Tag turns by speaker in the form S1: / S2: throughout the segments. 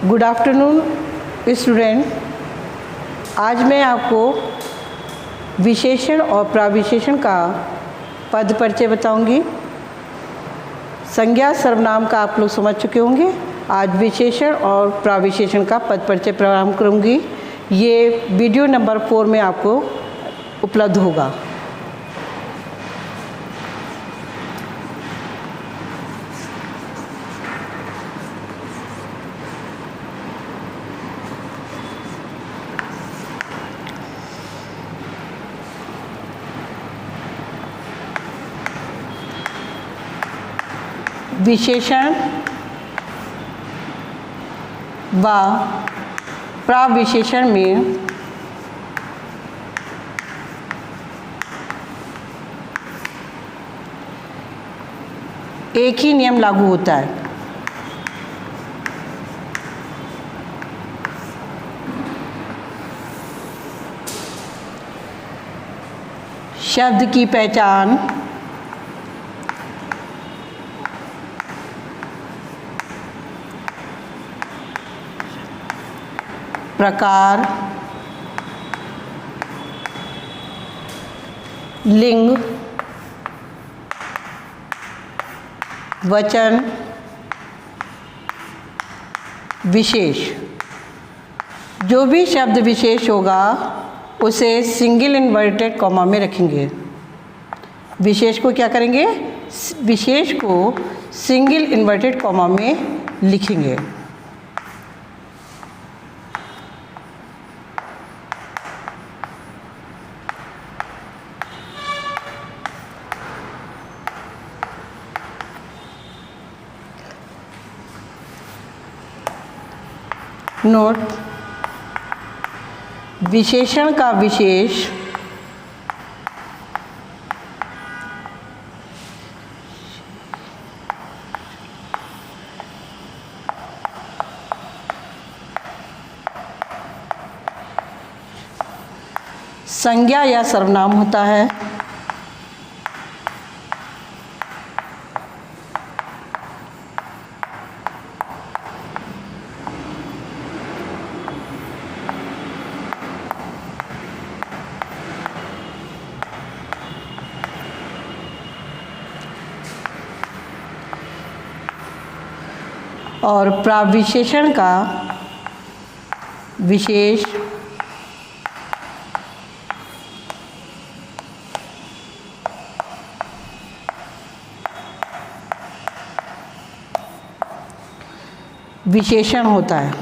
S1: Good afternoon student. आज मैं आपको विशेषण और प्रविशेषण का पद परिचय बताऊंगी। संज्ञा सर्वनाम का आप लोग समझ चुके होंगे। आज विशेषण और प्रविशेषण का पद परिचय प्रारंभ करूंगी। ये वीडियो नंबर 4 में आपको उपलब्ध होगा। विशेषण व प्रविशेषण में एक ही नियम लागू होता है। शब्द की पहचान प्रकार, लिंग, वचन, विशेष। जो भी शब्द विशेष होगा उसे सिंगल इन्वर्टेड कॉमा में रखेंगे। विशेष को क्या करेंगे? विशेष को सिंगल इन्वर्टेड कॉमा में लिखेंगे। नोट: विशेषण का विशेष संज्ञा या सर्वनाम होता है। और प्रविशेषण का विशेष विशेषण होता है।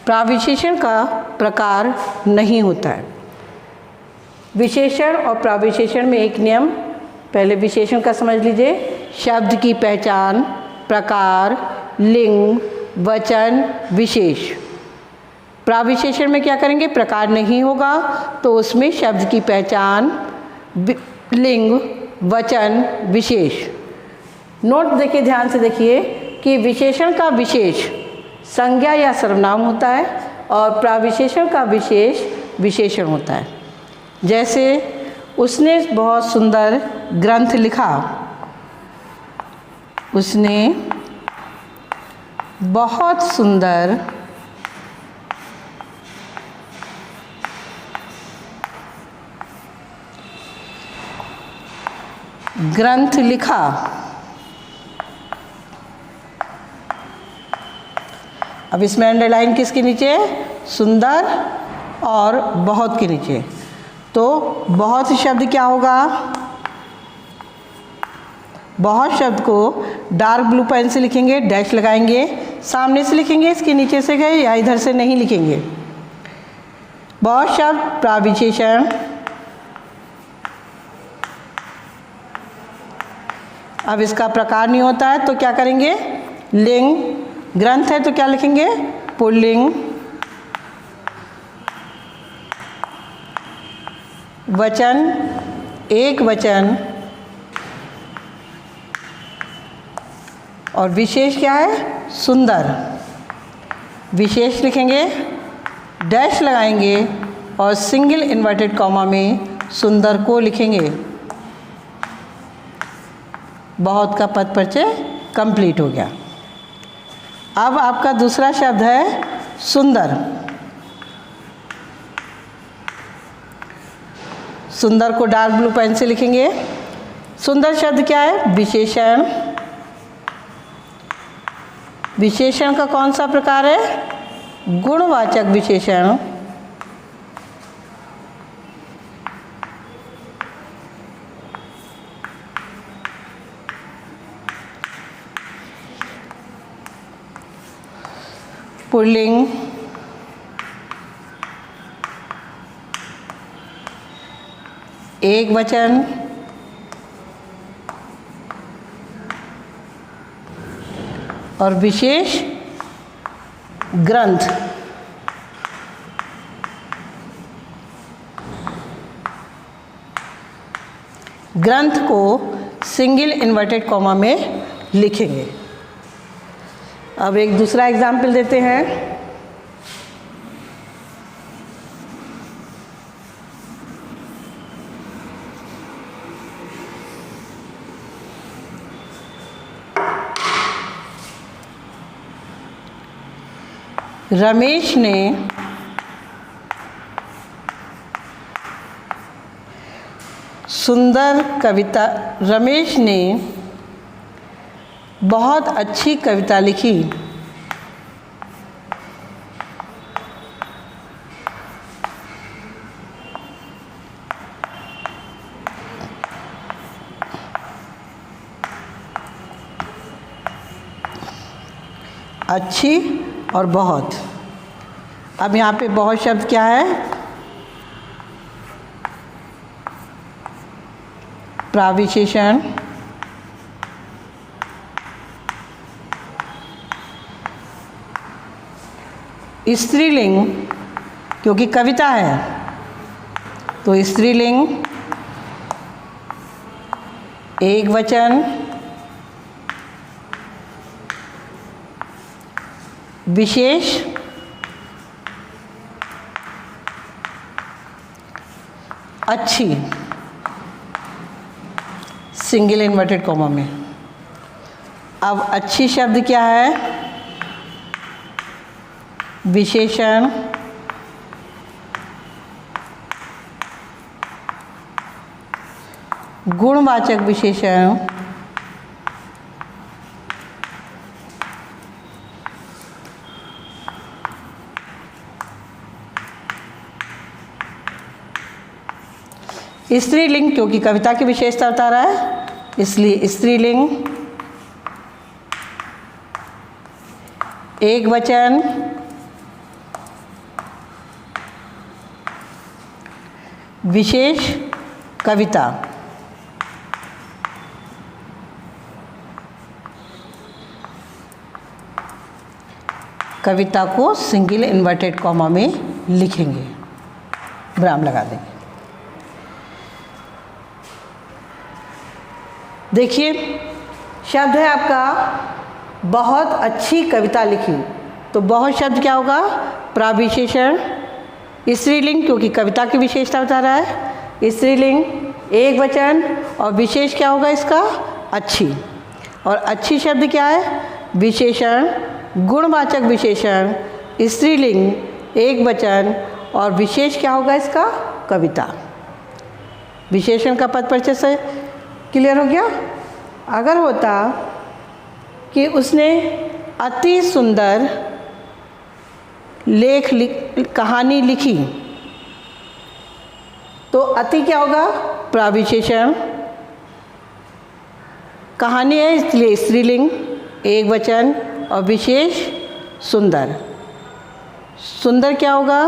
S1: प्रविशेषण का प्रकार नहीं होता है। विशेषण और प्रविशेषण में एक नियम, पहले विशेषण का समझ लीजिए। शब्द की पहचान, प्रकार, लिंग, वचन, विशेष। प्रविशेषण में क्या करेंगे? प्रकार नहीं होगा तो उसमें शब्द की पहचान, लिंग, वचन, विशेष। नोट देखिए, ध्यान से देखिए कि विशेषण का विशेष संज्ञा या सर्वनाम होता है और प्रविशेषण का विशेष विशेषण होता है। जैसे उसने बहुत सुंदर ग्रंथ लिखा। उसने बहुत सुंदर ग्रंथ लिखा। अब इसमें अंडरलाइन किसके नीचे? सुंदर और बहुत के नीचे। तो बहुत शब्द क्या होगा? बहुत शब्द को डार्क ब्लू पेन से लिखेंगे, डैश लगाएंगे। सामने से लिखेंगे, इसके नीचे से गए या इधर से नहीं लिखेंगे। बहुत शब्द प्रविशेषण। अब इसका प्रकार नहीं होता है तो क्या करेंगे? लिंग, ग्रंथ है तो क्या लिखेंगे? पुल्लिंग। वचन, एक वचन। और विशेष क्या है? सुंदर। विशेष लिखेंगे, डैश लगाएंगे और सिंगल इन्वर्टेड कॉमा में सुंदर को लिखेंगे। बहुत का पद परिचय कंप्लीट हो गया। अब आपका दूसरा शब्द है सुंदर। सुंदर को डार्क ब्लू पेन से लिखेंगे। सुंदर शब्द क्या है? विशेषण। विशेषण का कौन सा प्रकार है? गुणवाचक विशेषण। पुल्लिंग, एक वचन, और विशेष ग्रंथ। ग्रंथ को सिंगल इन्वर्टेड कॉमा में लिखेंगे। अब एक दूसरा एग्जाम्पल देते हैं। रमेश ने सुंदर कविता, रमेश ने बहुत अच्छी कविता लिखी। अच्छी और बहुत। अब यहाँ पे बहुत शब्द क्या है? प्राविशेषण। स्त्रीलिंग, क्योंकि कविता है तो स्त्रीलिंग। एक वचन, विशेष, अच्छी, सिंगल इन्वर्टेड कॉमा में। अब अच्छी शब्द क्या है? विशेषण। गुणवाचक विशेषण। स्त्रीलिंग, क्योंकि कविता की विशेषता बता रहा है इसलिए स्त्रीलिंग। एक वचन, विशेष कविता। कविता को सिंगल इन्वर्टेड कॉमा में लिखेंगे, विराम लगा देंगे। देखिए शब्द है आपका बहुत अच्छी कविता लिखी, तो बहुत शब्द क्या होगा? प्राविशेषण। स्त्रीलिंग, क्योंकि कविता की विशेषता बता रहा है स्त्रीलिंग। एक वचन, और विशेष क्या होगा इसका? अच्छी। और अच्छी शब्द क्या है? विशेषण। गुणवाचक विशेषण। स्त्रीलिंग, एक वचन, और विशेष क्या होगा इसका? कविता। विशेषण का पद परिचय से क्लियर हो गया। अगर होता कि उसने अति सुंदर कहानी लिखी, तो अति क्या होगा? प्राविशेषण। कहानी है इसलिए स्त्रीलिंग, एक वचन, और विशेष सुंदर। सुंदर क्या होगा?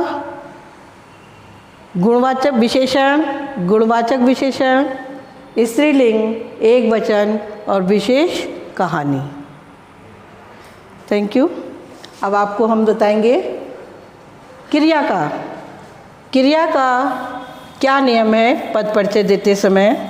S1: गुणवाचक विशेषण। गुणवाचक विशेषण, स्त्रीलिंग, एक वचन, और विशेष कहानी। Thank you. अब आपको हम बताएंगे क्रिया का। क्रिया का क्या नियम है पद परिचय देते समय?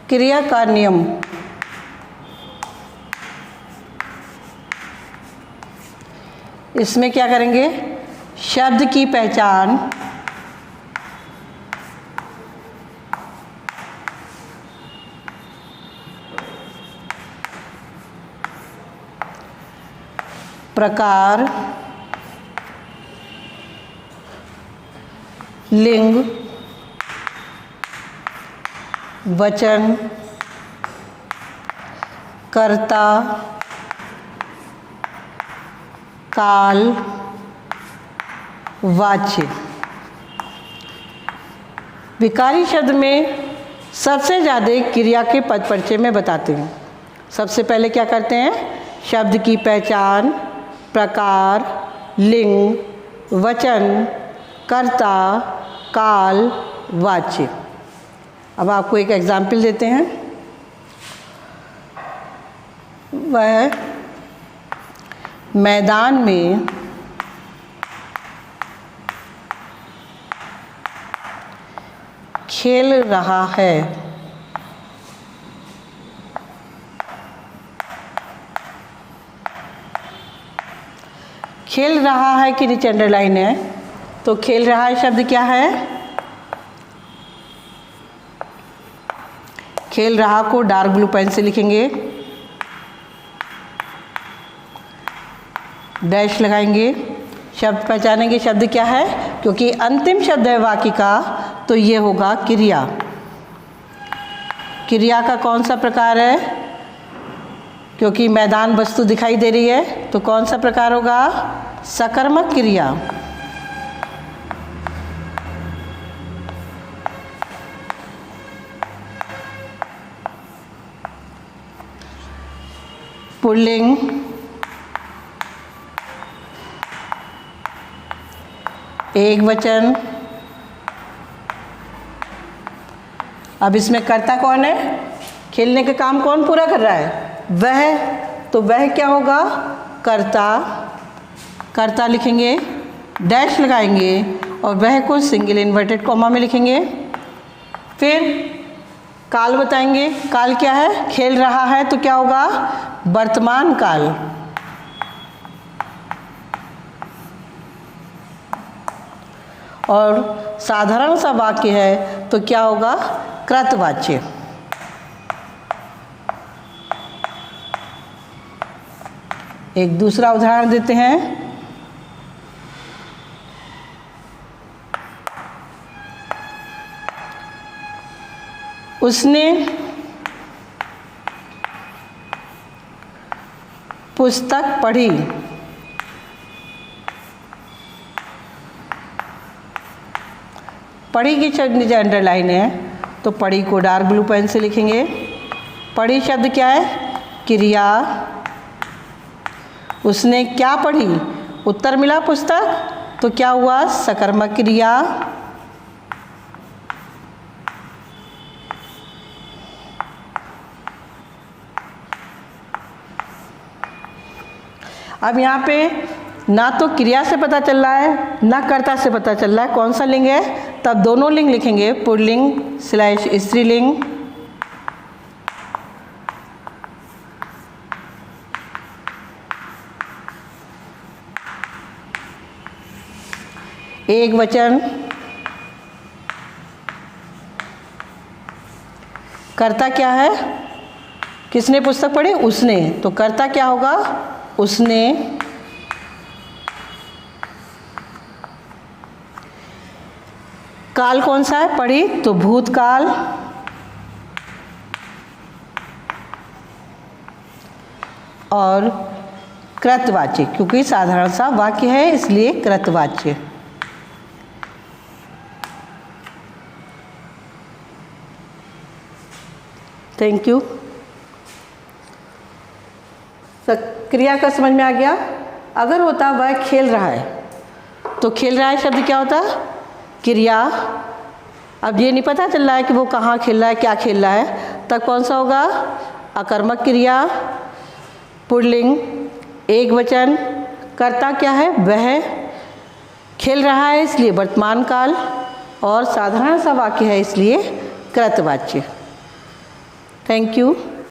S1: क्रिया का नियम। इसमें क्या करेंगे, शब्द की पहचान, प्रकार, लिंग, वचन, कर्ता, काल, वाच्य। विकारी शब्द में सबसे ज़्यादा क्रिया के पद परिचय में बताते हैं। सबसे पहले क्या करते हैं, शब्द की पहचान, प्रकार, लिंग, वचन, कर्ता, काल, वाच्य। अब आपको एक एग्जाम्पल देते हैं। वह मैदान में खेल रहा है। खेल रहा है के नीचे अंडरलाइन है, तो खेल रहा है शब्द क्या है, खेल रहा को डार्क ब्लू पेन से लिखेंगे, डैश लगाएंगे, शब्द पहचानेंगे शब्द क्या है, क्योंकि अंतिम शब्द है वाक्य का, तो ये होगा क्रिया। क्रिया का कौन सा प्रकार है, क्योंकि मैदान वस्तु दिखाई दे रही है, तो कौन सा प्रकार होगा, सकर्मक क्रिया। पुल्लिंग, एक वचन। अब इसमें कर्ता कौन है, खेलने का काम कौन पूरा कर रहा है, वह, तो वह क्या होगा, कर्ता। कर्ता लिखेंगे, डैश लगाएंगे और वह को सिंगल इन्वर्टेड कॉमा में लिखेंगे। फिर काल बताएंगे, काल क्या है, खेल रहा है, तो क्या होगा, वर्तमान काल। और साधारण सा वाक्य है तो क्या होगा, कृतवाच्य। एक दूसरा उदाहरण देते हैं। उसने पुस्तक पढ़ी। पढ़ी की शब्द नीचे अंडरलाइन है, तो पढ़ी को डार्क ब्लू पेन से लिखेंगे। पढ़ी शब्द क्या है, क्रिया। उसने क्या पढ़ी, उत्तर मिला पुस्तक, तो क्या हुआ, सकर्मक क्रिया। अब यहाँ पे ना तो क्रिया से पता चल रहा है ना कर्ता से पता चल रहा है कौन सा लिंग है, तब दोनों लिंग लिखेंगे, पुल्लिंग स्लैश स्त्रीलिंग। एक वचन। कर्ता क्या है, किसने पुस्तक पढ़ी, उसने, तो कर्ता क्या होगा, उसने। काल कौन सा है, पढ़ी, तो भूतकाल। और कृतवाच्य, क्योंकि साधारण सा वाक्य है इसलिए कृतवाच्य। Thank you. क्रिया का समझ में आ गया। अगर होता वह खेल रहा है, तो खेल रहा है शब्द क्या होता, क्रिया। अब ये नहीं पता चल रहा है कि वो कहाँ खेल रहा है, क्या खेल रहा है, तब कौन सा होगा, अकर्मक क्रिया, पुल्लिंग, एक वचन। कर्ता क्या है, वह, खेल रहा है इसलिए वर्तमान काल, और साधारण सा वाक्य है इसलिए कृतवाच्य। Thank you.